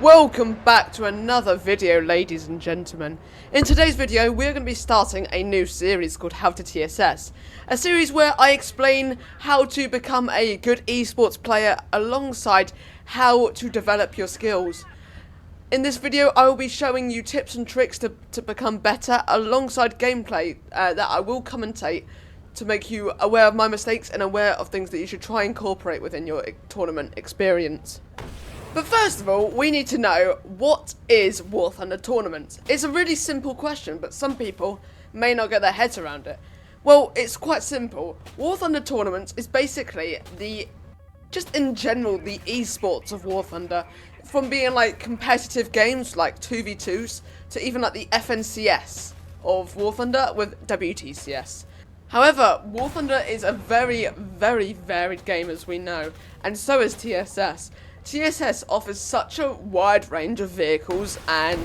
Welcome back to another video, ladies and gentlemen. In today's video, we're going to be starting a new series called How to TSS. A series where I explain how to become a good esports player alongside how to develop your skills. In this video, I will be showing you tips and tricks to become better alongside gameplay that I will commentate to make you aware of my mistakes and aware of things that you should try and incorporate within your tournament experience. But first of all, we need to know, what is War Thunder Tournaments? It's a really simple question, but some people may not get their heads around it. Well, it's quite simple. War Thunder Tournaments is basically just in general, the esports of War Thunder. From being like competitive games like 2v2s to even like the FNCS of War Thunder with WTCS. However, War Thunder is a very, very varied game, as we know, and so is TSS. TSS offers such a wide range of vehicles, and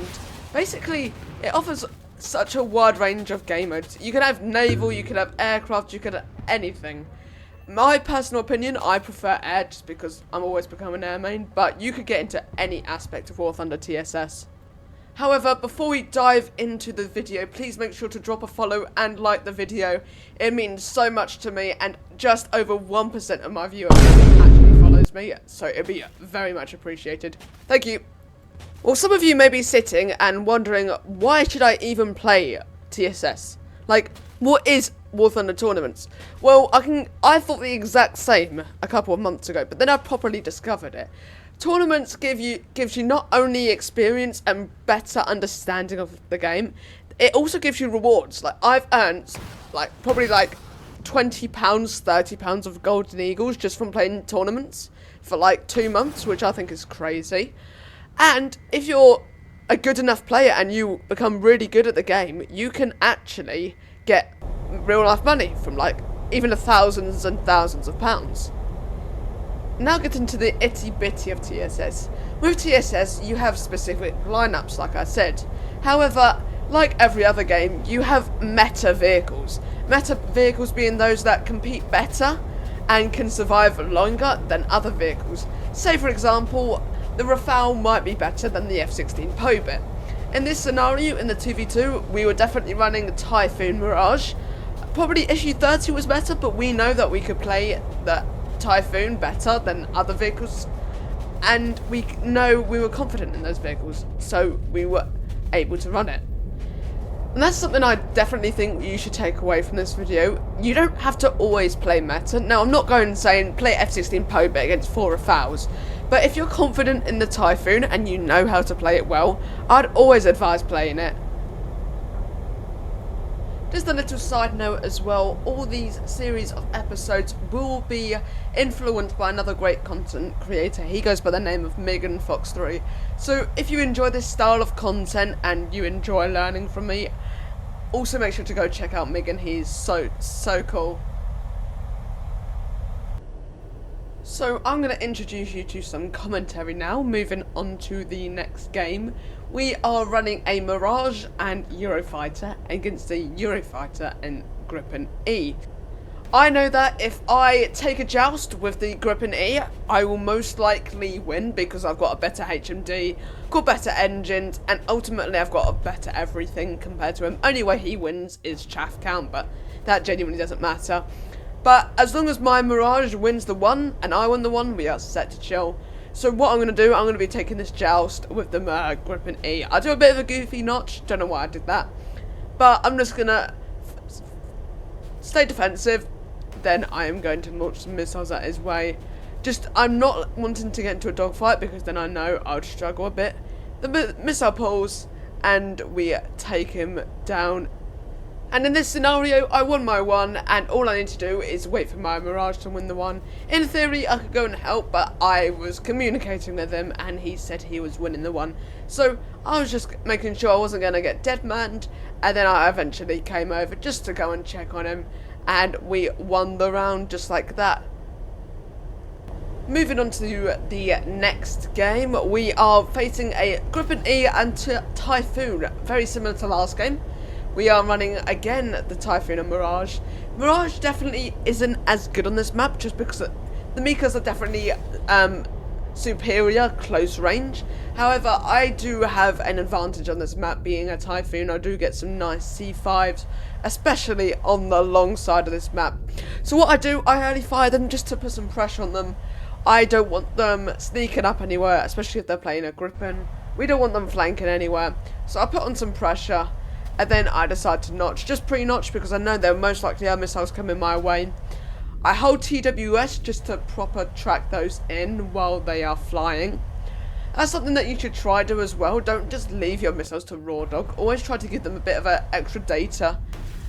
basically it offers such a wide range of game modes. You can have naval, you can have aircraft, you can have anything. My personal opinion, I prefer air just because I'm always becoming air main, but you could get into any aspect of War Thunder TSS. However, before we dive into the video, please make sure to drop a follow and like the video. It means so much to me, and just over 1% of my viewers actually follows me, so it'd be very much appreciated. Thank you. Well, some of you may be sitting and wondering, why should I even play TSS? Like, what is War Thunder Tournaments? Well, I thought the exact same a couple of months ago, but then I properly discovered it. Tournaments gives you not only experience and better understanding of the game, it also gives you rewards. Like, I've earned probably like £20, £30 of golden eagles just from playing tournaments for like 2 months, which I think is crazy. And if you're a good enough player and you become really good at the game, you can actually get real life money from like even the thousands and thousands of pounds. Now get into the itty bitty of TSS. With TSS, you have specific lineups, like I said. However, like every other game, you have meta vehicles. Meta vehicles being those that compete better and can survive longer than other vehicles. Say, for example, the Rafale might be better than the F-16 Pobit. In this scenario, in the 2v2, we were definitely running Typhoon Mirage. Probably issue 30 was better, but we know that we could play the Typhoon better than other vehicles, and we know we were confident in those vehicles, so we were able to run it. And that's something I definitely think you should take away from this video. You don't have to always play meta. Now, I'm not going and saying play F-16 Pobit against 4 Rafales, but if you're confident in the Typhoon and you know how to play it well, I'd always advise playing it. Just a little side note as well, all these series of episodes will be influenced by another great content creator. He goes by the name of Megan Fox 3. So if you enjoy this style of content and you enjoy learning from me, also make sure to go check out Megan. He's so cool. So I'm going to introduce you to some commentary now, moving on to the next game. We are running a Mirage and Eurofighter against a Eurofighter and Gripen E. I know that if I take a joust with the Gripen E, I will most likely win because I've got a better HMD, got better engines, and ultimately I've got a better everything compared to him. Only way he wins is chaff count, but that genuinely doesn't matter. But as long as my Mirage wins the 1 and I win the 1, we are set to chill. So what I'm going to do, I'm going to be taking this joust with the Gripen E. I do a bit of a goofy notch, don't know why I did that. But I'm just going to stay defensive, then I am going to launch some missiles at his way. I'm not wanting to get into a dogfight because then I know I would struggle a bit. The missile pulls and we take him down. And in this scenario, I won my 1, and all I need to do is wait for my Mirage to win the 1. In theory, I could go and help, but I was communicating with him, and he said he was winning the 1. So I was just making sure I wasn't going to get deadmanned, and then I eventually came over just to go and check on him, and we won the round just like that. Moving on to the next game, we are facing a Gripen E and Typhoon, very similar to last game. We are running, again, the Typhoon and Mirage. Mirage definitely isn't as good on this map, just because the Mikas are definitely superior close range. However, I do have an advantage on this map being a Typhoon. I do get some nice C5s, especially on the long side of this map. So what I do, I only fire them just to put some pressure on them. I don't want them sneaking up anywhere, especially if they're playing a Gripen. We don't want them flanking anywhere. So I put on some pressure, and then I decide to notch. Just pre-notch because I know there most likely are missiles coming my way. I hold TWS just to proper track those in while they are flying. That's something that you should try to do as well. Don't just leave your missiles to raw dog. Always try to give them a bit of extra data,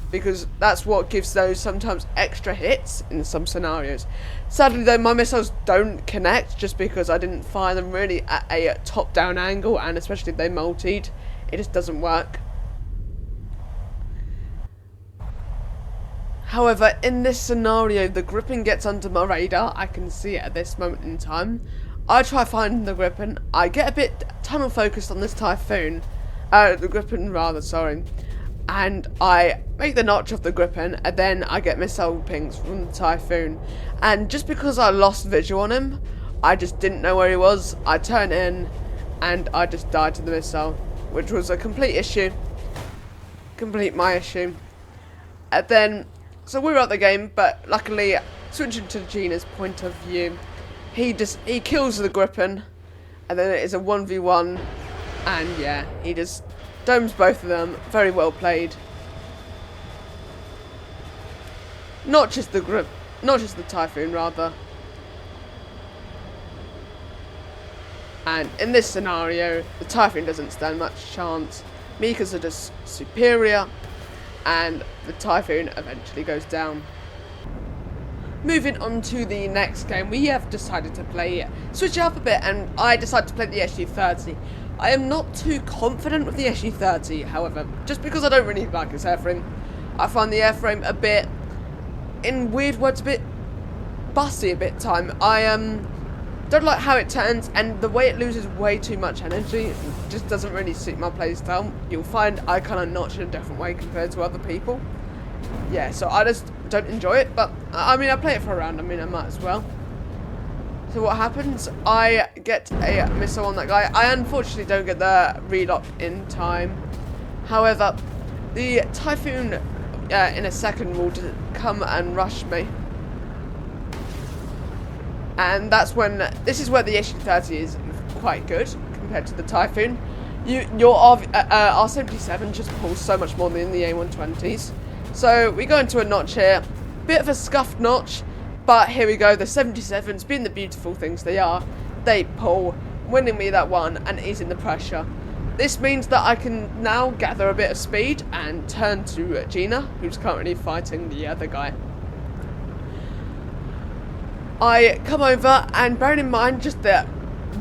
because that's what gives those sometimes extra hits in some scenarios. Sadly though, my missiles don't connect just because I didn't fire them really at a top-down angle, and especially if they multied, it just doesn't work. However, in this scenario, the Gripen gets under my radar. I can see it at this moment in time. I try finding the Gripen. I get a bit tunnel focused on this Typhoon. The Gripen rather, sorry. And I make the notch of the Gripen, and then I get missile pings from the Typhoon. And just because I lost visual on him, I just didn't know where he was. I turn in, and I just died to the missile, which was a complete issue. Complete my issue. And then, so we were out the game, but luckily, switching to Gina's point of view, he kills the Gripen, and then it is a 1v1, and yeah, he just domes both of them. Very well played. Not just the Typhoon rather. And in this scenario, the Typhoon doesn't stand much chance. Mikas are just superior, and the Typhoon eventually goes down. Moving on to the next game, we have decided to switch it up a bit, and I decided to play the SU-30. I am not too confident with the SU-30, however, just because I don't really like its airframe. I find the airframe a bit, in weird words, a bit bussy a bit time. I don't like how it turns, and the way it loses way too much energy just doesn't really suit my playstyle. You'll find I kind of notch in a different way compared to other people. Yeah, so I just don't enjoy it, but I mean, I play it for a round. I mean, I might as well. So what happens? I get a missile on that guy. I unfortunately don't get the relock in time. However, the Typhoon in a second will just come and rush me. And that's when, this is where the SU-30 is quite good compared to the Typhoon. Your R77 just pulls so much more than the A120s. So we go into a notch here. Bit of a scuffed notch, but here we go. The 77s, being the beautiful things they are, they pull, winning me that one and easing the pressure. This means that I can now gather a bit of speed and turn to Gina, who's currently fighting the other guy. I come over, and bearing in mind just the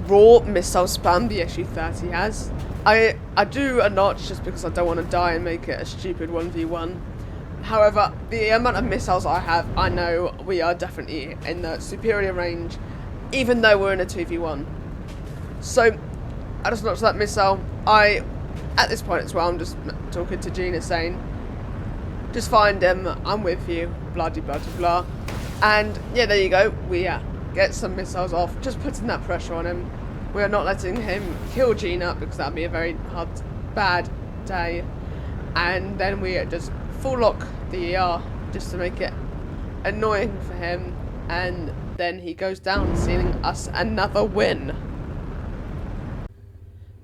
raw missile spam the SU-30 has, I do a notch just because I don't want to die and make it a stupid 1v1. However, the amount of missiles I have, I know we are definitely in the superior range, even though we're in a 2v1. So, I just notched that missile. At this point as well, I'm just talking to Gina saying, just find him, I'm with you, blah de blah de blah. And yeah, there you go, we get some missiles off, just putting that pressure on him. We are not letting him kill Gina, because that would be a very bad day. And then we just full lock the ER, just to make it annoying for him. And then he goes down, sealing us another win.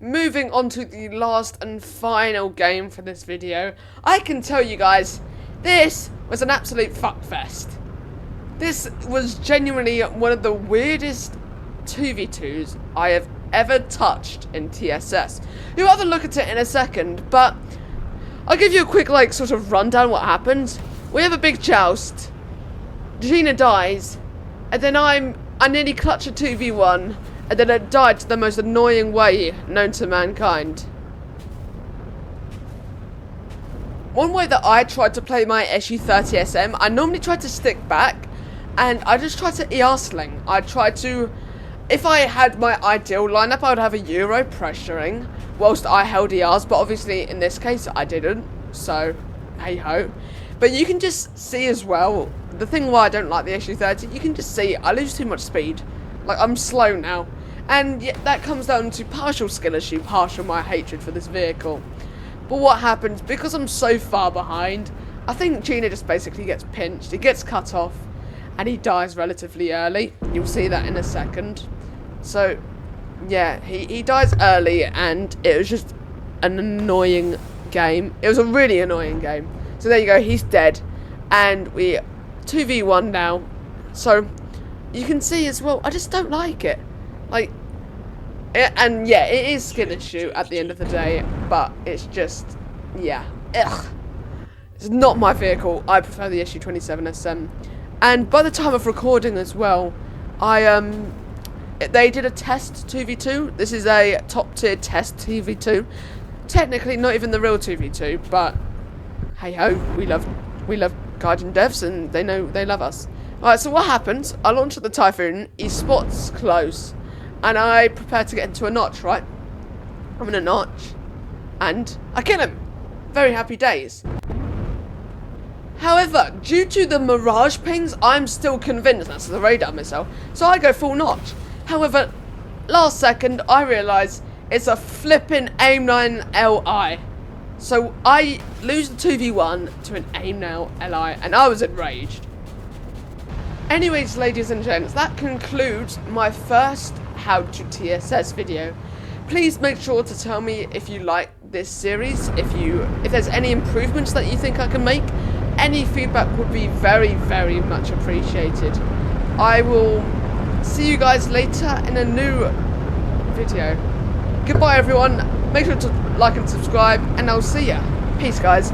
Moving on to the last and final game for this video, I can tell you guys, this was an absolute fuckfest. This was genuinely one of the weirdest 2v2s I have ever touched in TSS. You'll have a look at it in a second, but I'll give you a quick, sort of rundown what happens. We have a big joust, Gina dies, and then I nearly clutch a 2v1, and then I died to the most annoying way known to mankind. One way that I tried to play my SU-30 SM, I normally try to stick back, and I just try to ER sling. I try to, if I had my ideal lineup, I would have a Euro pressuring, whilst I held ERs, but obviously in this case I didn't, so hey ho. But you can just see as well, the thing why I don't like the SU-30, you can just see I lose too much speed. I'm slow now. And yeah, that comes down to partial skill issue, partial my hatred for this vehicle. But what happens, because I'm so far behind, I think Gina just basically gets pinched, he gets cut off, and he dies relatively early. You'll see that in a second. So, yeah, he dies early, and it was just an annoying game. It was a really annoying game. So there you go, he's dead, and we 2v1 now. So, you can see as well, I just don't like it. Like, and yeah, it is skill issue at the end of the day, but it's just, yeah, ugh. It's not my vehicle. I prefer the issue 27SM. And by the time of recording as well, they did a test 2v2. This is a top tier test 2v2. Technically not even the real 2v2, but hey ho, we love Guardian devs, and they know they love us. Alright, so what happens? I launch at the Typhoon, he spots close, and I prepare to get into a notch, right? I'm in a notch, and I kill him. Very happy days. However, due to the mirage pings, I'm still convinced that's the radar missile, so I go full notch. However, last second, I realise it's a flipping AIM-9 LI. So I lose the 2v1 to an AIM-9 LI, and I was enraged. Anyways, ladies and gents, that concludes my first How to TSS video. Please make sure to tell me if you like this series, if there's any improvements that you think I can make. Any feedback would be very, very much appreciated. I will see you guys later in a new video. Goodbye everyone, make sure to like and subscribe, and I'll see ya. Peace guys.